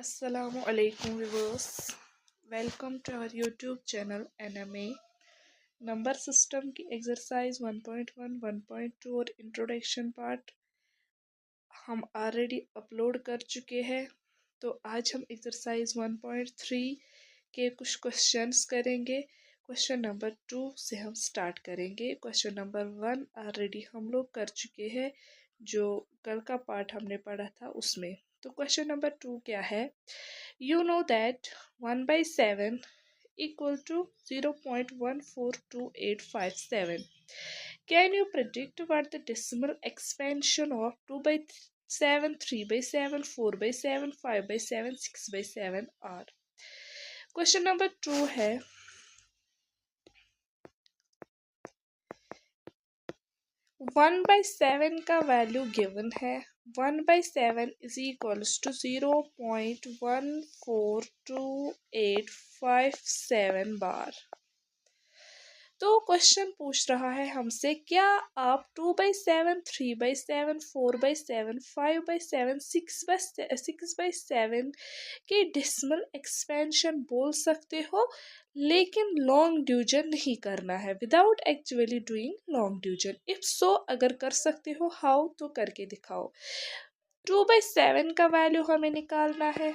Assalamu alaikum viewers. Welcome to our YouTube channel NMA. Number system की exercise 1.1, 1.2 और introduction part हम already upload कर चुके हैं। तो आज हम एक्सरसाइज 1.3 के कुछ क्वेश्चंस करेंगे। क्वेश्चन नंबर 2 से हम स्टार्ट करेंगे। क्वेश्चन नंबर 1 ऑलरेडी हम लोग कर चुके हैं, जो कल का पार्ट हमने पढ़ा था उसमें। तो क्वेश्चन नंबर 2 क्या है? You know that 1 by 7 equal to 0.142857. Can you predict what the decimal expansion of 2 by 7, 3 by 7, 4 by 7, 5 by 7, 6 by 7 are? Question number 2 है 1 by 7 का वैल्यू गिवन है। 1 by 7 is equals to 0.142857 bar. तो question पूछ रहा है हमसे, क्या आप 2 by 7, 3 by 7, 4 by 7, 5 by 7, 6 by 7 के डेसिमल एक्सपेंशन बोल सकते हो, लेकिन लॉन्ग डिवीजन नहीं करना है, without actually doing long division. If so अगर कर सकते हो, हाउ, तो करके दिखाओ। 2 by 7 का वैल्यू हमें निकालना है।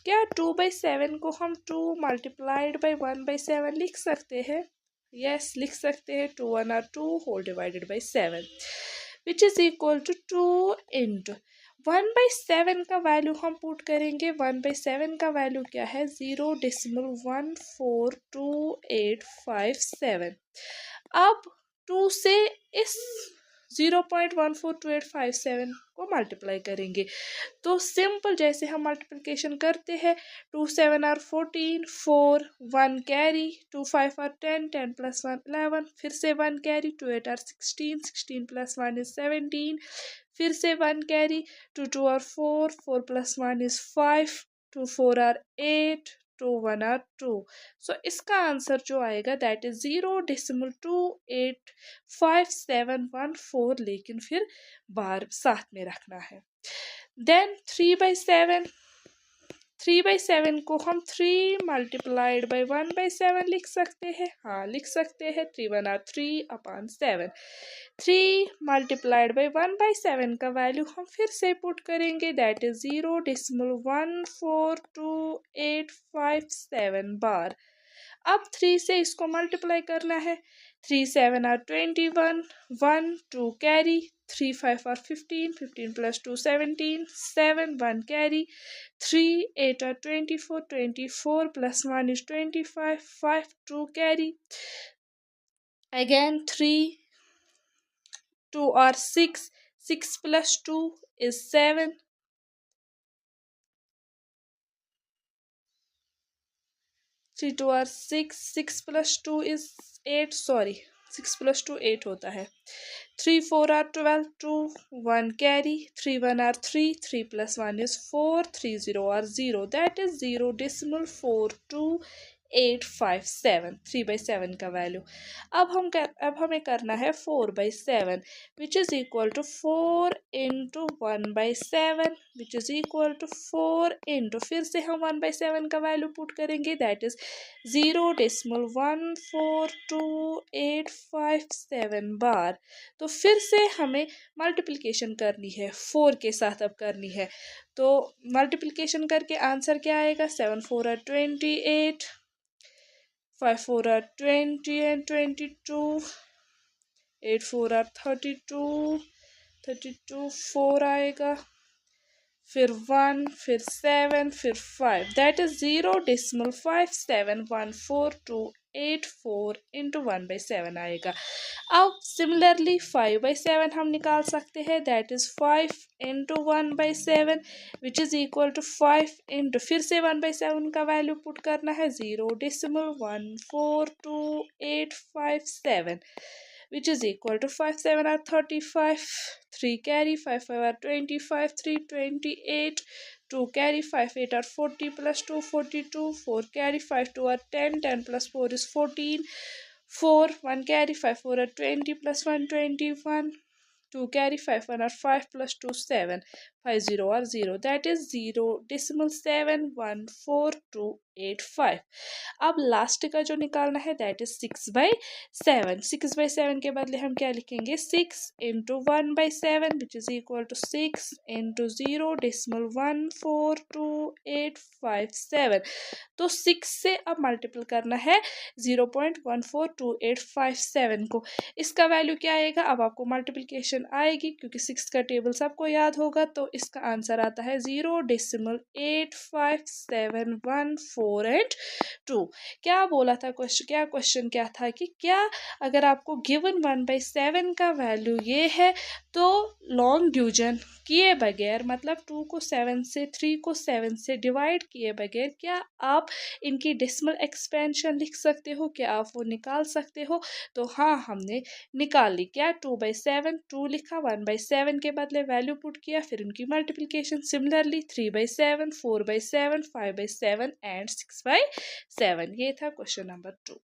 क्या 2 by 7 को हम 2 मल्टीप्लाइड बाई 1 by 7 लिख सकते हैं? यस, लिख सकते हैं। 2 1 are 2 whole divided by 7 which is equal to 2 into 1 by 7 का वैल्यू हम पुट करेंगे। 1 by 7 का वैल्यू क्या है? 0.142857। अब 2 से इस 0.142857 को मल्टीप्लाई करेंगे। तो सिंपल जैसे हम मल्टीप्लिकेशन करते हैं, 2 7 are 14, 4 1 कैरी, 2 5 are 10, 10 plus 1 11, फिर से 1 कैरी, 2 8 are 16, 16 plus 1 is 17, फिर से 1 carry, 2 2 are 4, 4 plus 1 is 5, 2 4 are 8, 2 1 are 2। सो इसका आंसर जो आएगा दैट इज 0.285714, लेकिन फिर बार साथ में रखना है। देन 3 by 7, 3 by 7 को हम 3 मल्टीप्लाइड बाई 1 by 7 लिख सकते हैं। हाँ, लिख सकते हैं। 3 1 are 3 upon 7। 3 multiplied by 1 by 7 का वैल्यू हम फिर से पुट करेंगे, दैट इज 0.142857 बार। अब 3 से इसको मल्टीप्लाई करना है। 3 7 are 21, 1 2 carry, 3 5 are 15, 15 plus 2 17, 7 1 carry, 3 8 are 24, 24 plus 1 is 25, 5 2 carry, again 3 2 are 6, 6 plus 2 is 7, 3 2 are 6, 6 plus 2 is 8, sorry 6 plus 2 8 होता है। 3 4 are 12, 2 1 carry, 3 1 are 3, 3 plus 1 is 4, 3 0 are 0, that is 0.422857, 3 by 7 का value. अब हमें करना है 4 by 7 which is equal to 4 into 1 by 7 which is equal to 4 into, फिर से हम 1 by 7 का वैल्यू पुट करेंगे, दैट इज 0.142857 बार। तो फिर से हमें मल्टीप्लिकेशन करनी है, 4 के साथ अब करनी है। तो मल्टीप्लिकेशन करके आंसर क्या आएगा? 7 4 are 28, 5 4 are 20 and 22, 8 4 are 32, 32 4 आएगा, फिर 1, फिर 7, फिर 5, दैट इज 0.571428 इंटू 1 by 7 आएगा। अब सिमिलरली 5 by 7 हम निकाल सकते हैं, that is 5 into 1 by 7 which is equal to 5 into, फिर से 1 by 7 का वैल्यू पुट करना है, 0.142857 which is equal to 5 7 are 35, 3 carry, 5 5 are 25, 3 28, 2 carry, 5 8 are 40 plus 2 42, 4 carry, 5 2 are 10, 10 plus 4 is 14, 4 1 carry, 5 4 are 20 plus 1 21, 2 carry 5 1 or 5 plus 2 7 5 0 or 0 that is 0.71428 अब last का जो निकालना है दैट इज 6/7 6/7 के बदले हम क्या लिखेंगे 6 into 1/7 which is equal to 6 into 0.14285 तो 6 से अब मल्टीपल करना है 0.14285 को इसका वैल्यू क्या आएगा अब आपको मल्टीप्लिकेशन आएगी क्योंकि 6 का टेबल सबको याद होगा तो इसका आंसर आता है 0.857142 क्या बोला था क्वेश्चन क्या था कि क्या अगर आपको गिवन 1/7 का वैल्यू ये है तो लॉन्ग डिवीजन किए बगैर मतलब 2 को 7 से 3 को 7 से डिवाइड किए बगैर क्या आप इनकी डेसिमल एक्सपेंशन लिख सकते हो क्या आप वो निकाल सकते हो तो हाँ हमने निकाल ली क्या 2/7 2 लिखा 1/7 के बदले वैल्यू पुट किया फिर उनकी मल्टीप्लिकेशन सिमिलरली 3/7 4/7 5/7 एंड 6/7 ये था क्वेश्चन नंबर 2।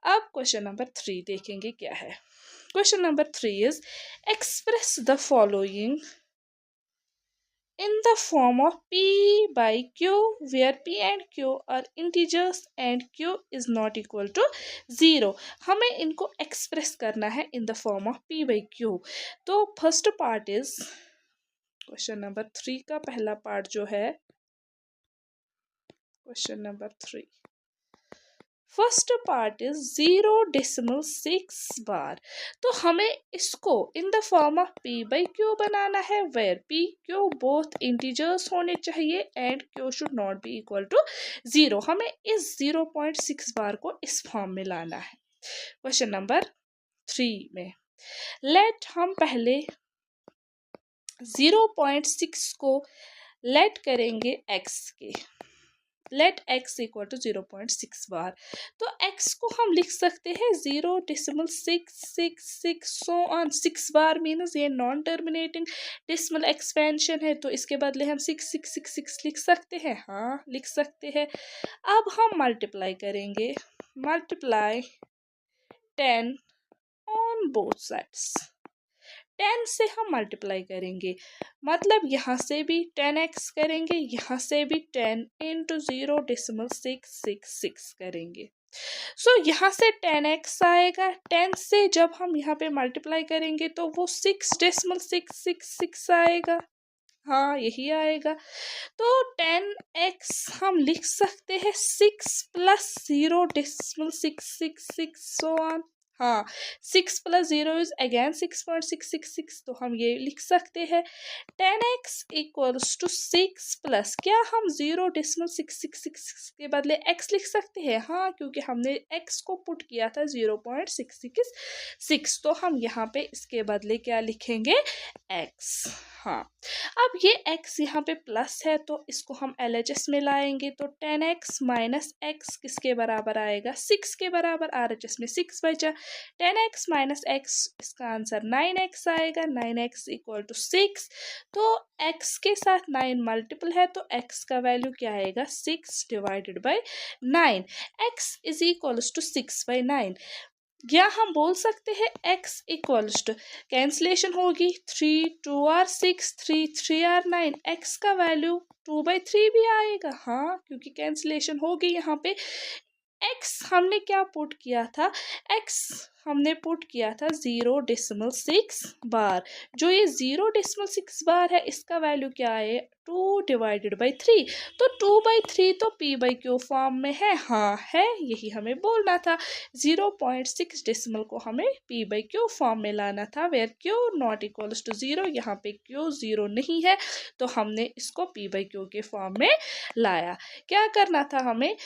अब क्वेश्चन नंबर 3 देखेंगे क्या है। Question number 3 is express the following in the form of P by Q where P and Q are integers and Q is not equal to 0 हमें इनको express करना है in the form of P by Q तो first part is question number 3 का पहला part जो है question number 3 first part is 0.6 bar तो हमें इसको in the form of P by Q बनाना है where P Q both integers होने चाहिए and Q should not be equal to 0 हमें इस 0.6 बार को इस फॉर्म में लाना है। क्वेश्चन नंबर 3 में लेट हम पहले 0.6 को लेट करेंगे x के late x equal to 0.6 bar तो x को हम लिख सकते हैं 0.666 सो ऑन 6 बार मीन्स ये नॉन टर्मिनेटिंग डेसिमल एक्सपेंशन है तो इसके बदले हम 6666 लिख सकते हैं हाँ लिख सकते हैं। अब हम मल्टीप्लाई करेंगे मल्टीप्लाई 10 ऑन बोथ साइड्स 10 से हम मल्टीप्लाई करेंगे मतलब यहाँ से भी 10x करेंगे यहाँ से भी 10 इंटू 0.666 करेंगे सो यहाँ से 10x आएगा 10 से जब हम यहाँ पे मल्टीप्लाई करेंगे तो वो 6.666 आएगा हाँ यही आएगा तो 10x हम लिख सकते हैं 6 प्लस 0.666 सो ऑन हाँ 6 प्लस 0 इज अगेन 6.666 तो हम ये लिख सकते हैं 10x इक्वल्स टू 6 प्लस क्या हम 0.666 के बदले x लिख सकते हैं हाँ क्योंकि हमने x को पुट किया था 0.666 तो हम यहाँ पे इसके बदले क्या लिखेंगे x हाँ अब ये x यहाँ पे प्लस है तो इसको हम LHS में लाएंगे तो 10x माइनस x किसके बराबर आएगा 6 के बराबर RHS में 6 बचा 10x माइनस x इसका आंसर 9x आएगा 9x इक्वल टू 6 तो x के साथ 9 मल्टीपल है तो x का वैल्यू क्या आएगा 6 divided by 9 x is equals to 6/9 या हम बोल सकते हैं x इक्वल्स टू कैंसिलेशन होगी 3 2 r 6 3 3 r 9 x का वैल्यू 2/3 भी आएगा हाँ क्योंकि कैंसिलेशन होगी यहाँ पे x हमने क्या पुट किया था x हमने पुट किया था 0.6 बार जो ये 0.6 बार है इसका वैल्यू क्या है 2 डिवाइडेड बाई 3 तो 2/3 तो P बाई Q फॉर्म में है हाँ है यही हमें बोलना था 0.6 डेसिमल को हमें P बाई Q फॉर्म में लाना था where Q not equals to 0 यहाँ पे Q 0 नहीं है तो हमने इसको P बाई Q के फॉर्म में लाया क्या करना था हमें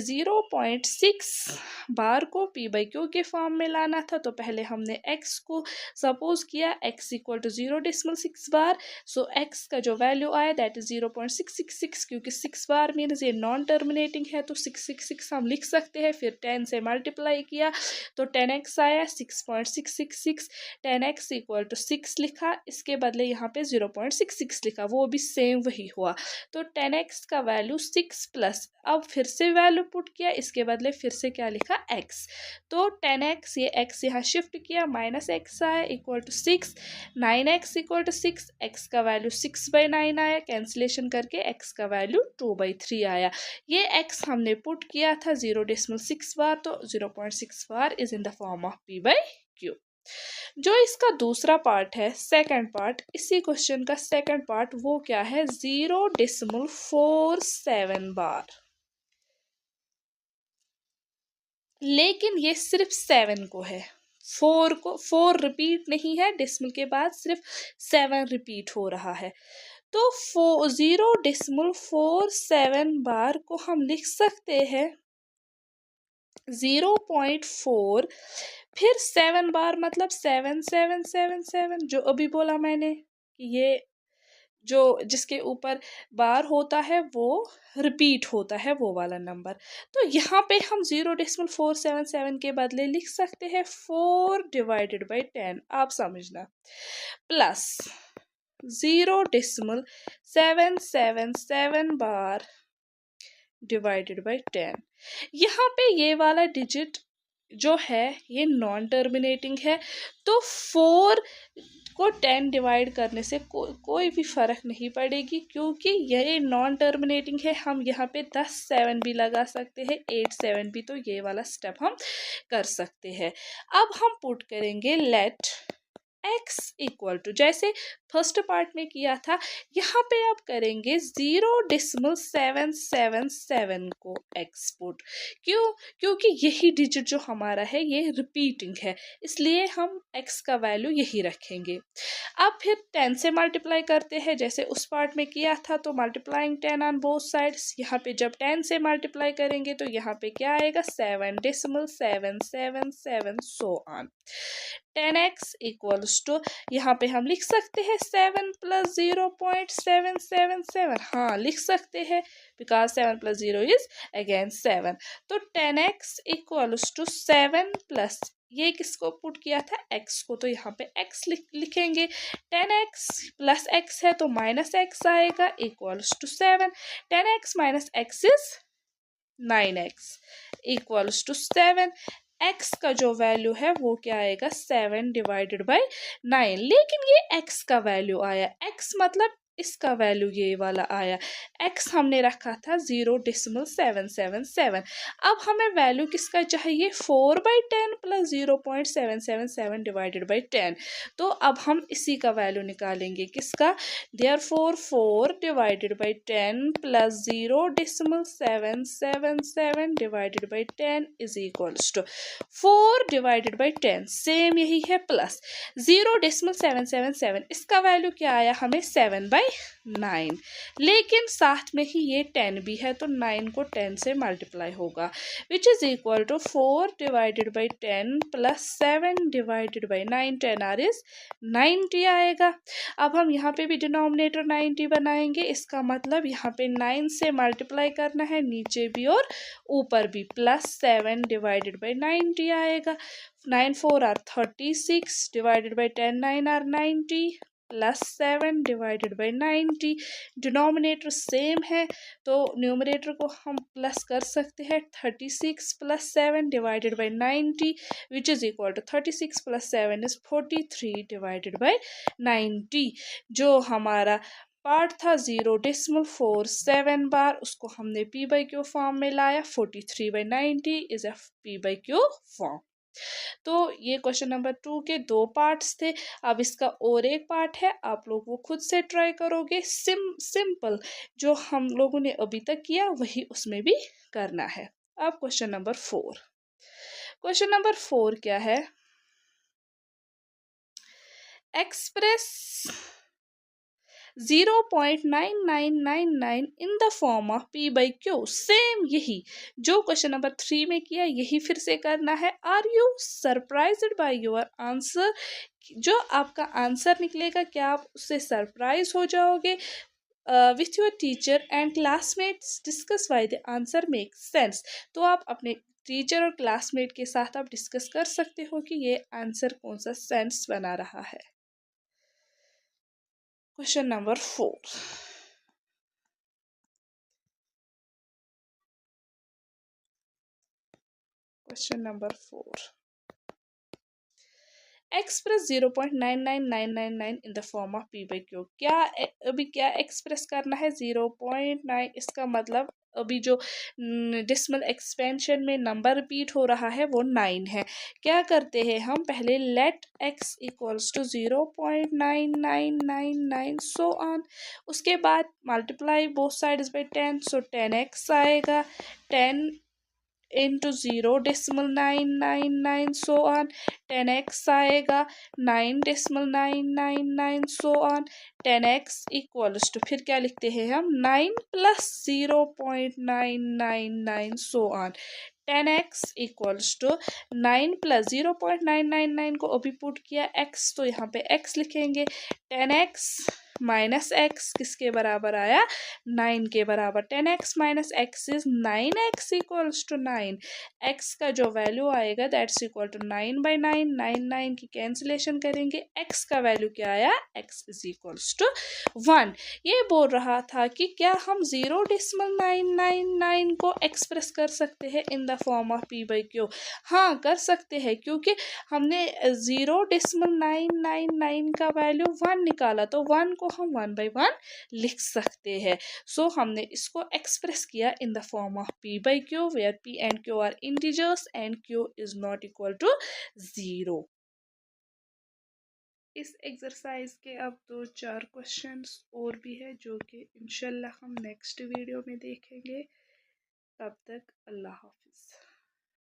0.6 बार को P बाई Q के फॉर्म में लाना था तो पहले हमने x को सपोज किया x equal to 0.6 bar so x का जो वैल्यू आया दैट इज 0.666 क्योंकि 6 बार मीन्स ये नॉन टर्मिनेटिंग है तो 666 हम लिख सकते हैं फिर 10 से मल्टीप्लाई किया तो 10x आया 6.666 10x इक्वल टू 6 लिखा इसके बदले यहाँ पे 0.66 लिखा वो भी सेम वही हुआ तो 10x का वैल्यू 6 प्लस अब फिर से वैल्यू पुट किया इसके बदले फिर से क्या लिखा x तो 10x ये x यहाँ शिफ्ट किया, माइनस एक्स आया equal to 6, 9x equal to 6, x का वैल्यू 6/9 आया, कैंसिलेशन करके x का वैल्यू 2/3 आया। ये x हमने पुट किया था 0.6 बार, तो 0.6 bar is in the form of p/q। जो इसका दूसरा पार्ट है, सेकंड पार्ट, इसी क्वेश्चन का सेकंड पार्ट, वो क्या है, 0.47 बार, लेकिन ये सिर्फ 7 को है, 4 रिपीट नहीं है, डेसिमल के बाद सिर्फ 7 रिपीट हो रहा है। तो 0.47 बार को हम लिख सकते हैं 0.4, फिर 7 बार मतलब 7777, जो अभी बोला मैंने कि ये जो जिसके ऊपर बार होता है वो रिपीट होता है, वो वाला नंबर। तो यहाँ पे हम 0.477 के बदले लिख सकते हैं 4/10, आप समझना, प्लस 0.777 बार /10। यहाँ पे ये वाला डिजिट जो है ये नॉन टर्मिनेटिंग है, तो 4 को 10 डिवाइड करने से कोई भी फर्क नहीं पड़ेगी, क्योंकि ये नॉन टर्मिनेटिंग है। हम यहाँ पे 10 7 भी लगा सकते हैं, 8 7 भी, तो ये वाला स्टेप हम कर सकते हैं। अब हम पुट करेंगे लेट x इक्वल टू, जैसे फर्स्ट पार्ट में किया था, यहाँ पे आप करेंगे 0.777 को x पुट। क्यों? क्योंकि यही डिजिट जो हमारा है ये रिपीटिंग है, इसलिए हम x का वैल्यू यही रखेंगे। अब फिर 10 से मल्टीप्लाई करते हैं, जैसे उस पार्ट में किया था, तो मल्टीप्लाइंग 10 ऑन बोथ साइड्स। यहाँ पे जब 10 से मल्टीप्लाई करेंगे तो यहाँ पे क्या आएगा, 7.777 so on. 10x equals to, यहाँ पे हम लिख सकते हैं 7 + 0.777, हाँ लिख सकते हैं, बिकॉज 7 + 0 इज अगेन 7। तो 10x इक्वल्स टू 7 प्लस, ये किसको पुट किया था, x को, तो यहाँ पे x लिखेंगे। 10x प्लस x है तो माइनस x आएगा equals to 7। 10x minus x is 9x equals to 7। x का जो वैल्यू है वो क्या आएगा, 7/9, लेकिन ये x का वैल्यू आया, x मतलब इसका वैल्यू ये वाला आया, x हमने रखा था 0.777। अब हमें वैल्यू किसका चाहिए, 4/10 प्लस 0.777 डिवाइडेड बाई 10। तो अब हम इसी का वैल्यू निकालेंगे, किसका, therefore 4 divided by 10 plus 0.777 divided by 10 is equals to 4 divided by 10, same यही है, प्लस 0.777, इसका वैल्यू क्या आया हमें, 7/9, लेकिन साथ में ही ये 10 भी है, तो 9 को 10 से मल्टीप्लाई होगा, which is equal to 4 divided by 10 plus 7 divided by 9, 10 are is 90 आएगा। अब हम यहाँ पे भी डिनोमिनेटर 90 बनाएंगे, इसका मतलब यहाँ पे 9 से मल्टीप्लाई करना है, नीचे भी और ऊपर भी, प्लस 7 डिवाइडेड बाई 90 आएगा। 9 4 are 36 divided by 10 9 are 90 plus 7 divided by 90। Denominator same है तो न्यूमरेटर को हम प्लस कर सकते हैं, 36 plus 7 divided by 90 which is equal to 36 plus 7 is 43 divided by 90। जो हमारा पार्ट था 0.47 बार, उसको हमने p/q फॉर्म में लाया, 43/90 इज अ p/q फॉर्म। तो ये क्वेश्चन नंबर 2 के 2 पार्ट्स थे। अब इसका और एक पार्ट है, आप लोग वो खुद से ट्राई करोगे, सिंपल जो हम लोगों ने अभी तक किया वही उसमें भी करना है। अब क्वेश्चन नंबर 4, क्वेश्चन नंबर 4 क्या है, express 0.9999 in the form of p/q। Same यही जो क्वेश्चन नंबर 3 में किया, यही फिर से करना है। Are you surprised by your answer, जो आपका आंसर निकलेगा क्या आप उससे सरप्राइज हो जाओगे। With your teacher and classmates discuss why the answer make sense. तो आप अपने टीचर और क्लासमेट के साथ आप डिस्कस कर सकते हो कि ये आंसर कौन सा सेंस बना रहा है। Question number 4, question number 4, express 0.99999 in the form of P by Q. क्या अभी क्या एक्सप्रेस करना है? 0.9। इसका मतलब अभी जो डिस्मल एक्सपेंशन में नंबर रिपीट हो रहा है वो 9 है। क्या करते हैं हम? पहले let x equals to 0.9999 so on. उसके बाद multiply both sides by 10, so 10x आएगा। 10 into 0.999 so on। 10x आएगा। 9.999 so on। 10x equals to फिर क्या लिखते हैं हम? 9 plus 0.999 so on। 10x equals to 9 plus 0.999 को अभी पुट किया x, तो यहाँ पे x लिखेंगे। 10x माइनस x किसके बराबर आया? 9 के बराबर। 10x minus x is 9x equals to 9। x का जो वैल्यू आएगा दैट्स इक्वल टू 9 बाई 9। 9 की कैंसिलेशन करेंगे। x का वैल्यू क्या आया? x is equals to 1। ये बोल रहा था कि क्या हम 0.999 को एक्सप्रेस कर सकते हैं इन the form of p by Q? हाँ, कर सकते हैं, क्योंकि हमने 0.999 का वैल्यू 1 निकाला, तो 1 को हम 1 बाई 1 लिख सकते हैं। सो हमने इसको एक्सप्रेस किया in the form of p by q, where p and q are integers and q is not equal to 0। इस एक्सरसाइज के अब 2-4 क्वेश्चंस और भी है जो कि इंशाल्लाह हम नेक्स्ट वीडियो में देखेंगे। तब तक अल्लाह हाफिज़।